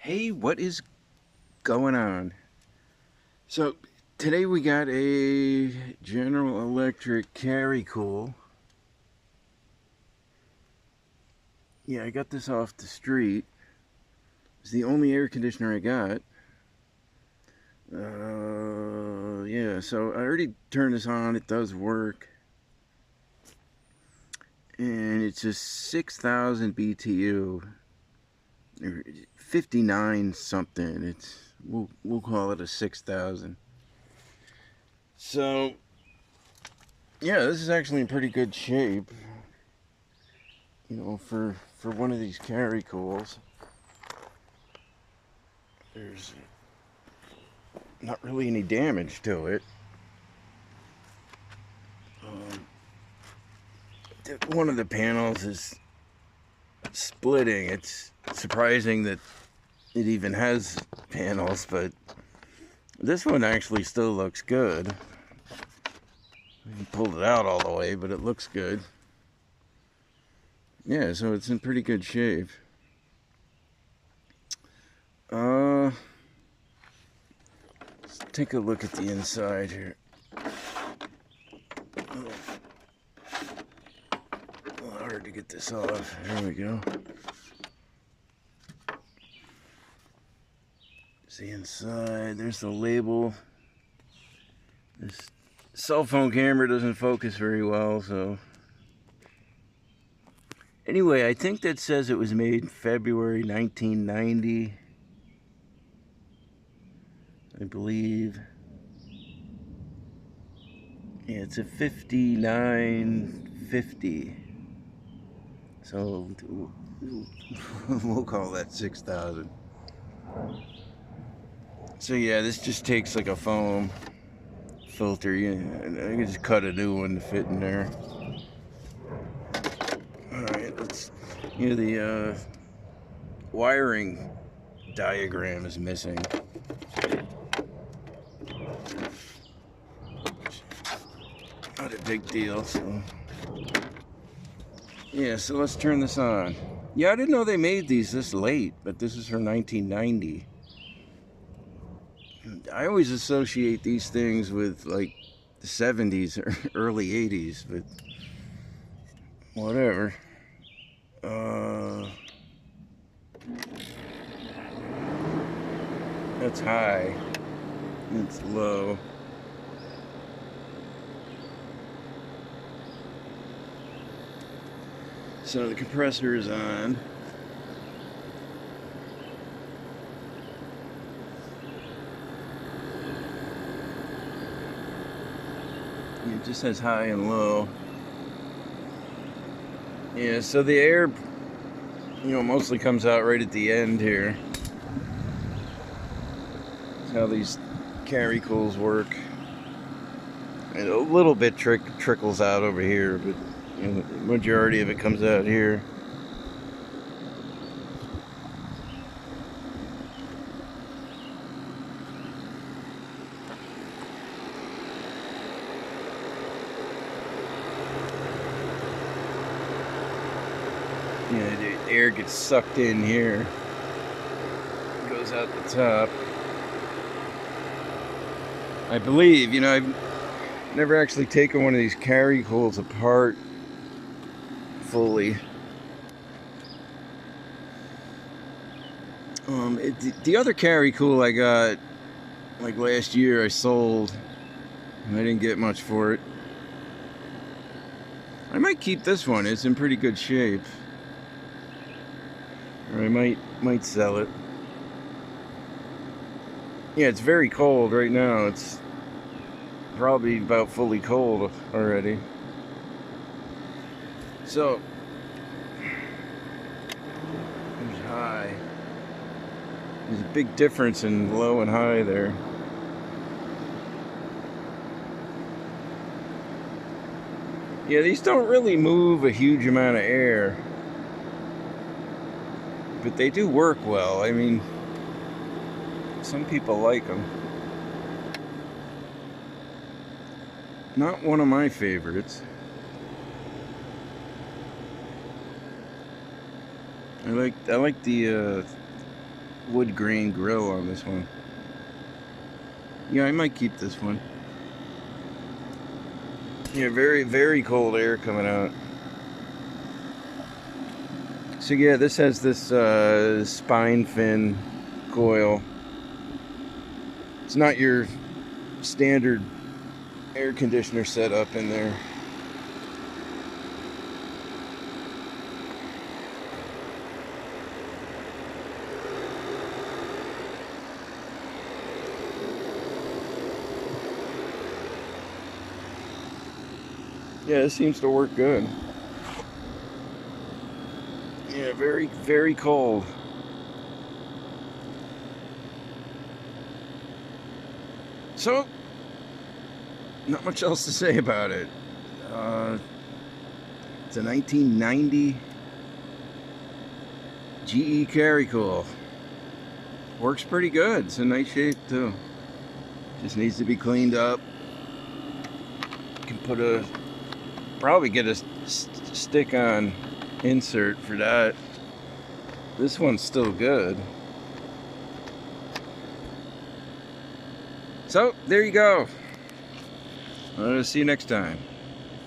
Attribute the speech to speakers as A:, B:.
A: Hey, what is going on? So, today we got a General Electric Carry Cool. Yeah, I got this off the street. It's the only air conditioner I got. Yeah, so I already turned this on. It does work. And it's a 6,000 BTU. Or 59 something. We'll call it a 6,000. So, yeah, this is actually in pretty good shape. For one of these carry cools. There's not really any damage to it. One of the panels is splitting. It's surprising that it even has panels, but this one actually still looks good. I pulled it out all the way, but it looks good. Yeah, so it's in pretty good shape. Let's take a look at the inside here. Hard to get this off. There we go. See inside, there's the label. This cell phone camera doesn't focus very well, so. Anyway, I think that says it was made in February 1990. I believe. Yeah, it's a 5950. So we'll call that 6,000. So yeah, this just takes like a foam filter. Yeah, I can just cut a new one to fit in there. Alright, the wiring diagram is missing. Not a big deal, so. Yeah, so let's turn this on. Yeah, I didn't know they made these this late, but this is from 1990. I always associate these things with like the 70s or early 80s, but whatever. That's high. It's low. So the compressor is on. It just says high and low. Yeah, so the air, mostly comes out right at the end here. That's how these carry cools work. And a little bit trickles out over here, but the majority of it comes out here. Yeah, the air gets sucked in here. It goes out the top. I believe, I've never actually taken one of these carry cools apart fully. The other carry cool I got like last year I sold, and I didn't get much for it. I might keep this one. It's in pretty good shape. Or I might sell it. Yeah, it's very cold right now. It's probably about fully cold already. So there's high. There's a big difference in low and high there. Yeah, these don't really move a huge amount of air, but they do work well. I mean, some people like them. Not one of my favorites. I like the wood grain grill on this one. Yeah, I might keep this one. Yeah, very, very cold air coming out. So yeah, this has this spine fin coil. It's not your standard air conditioner setup in there. Yeah, it seems to work good. Yeah, very, very cold. So, not much else to say about it. It's a 1990 GE Carry Cool. Works pretty good. It's in nice shape too. Just needs to be cleaned up. You can probably get a stick-on insert for that. This one's still good. So, there you go. I'll see you next time.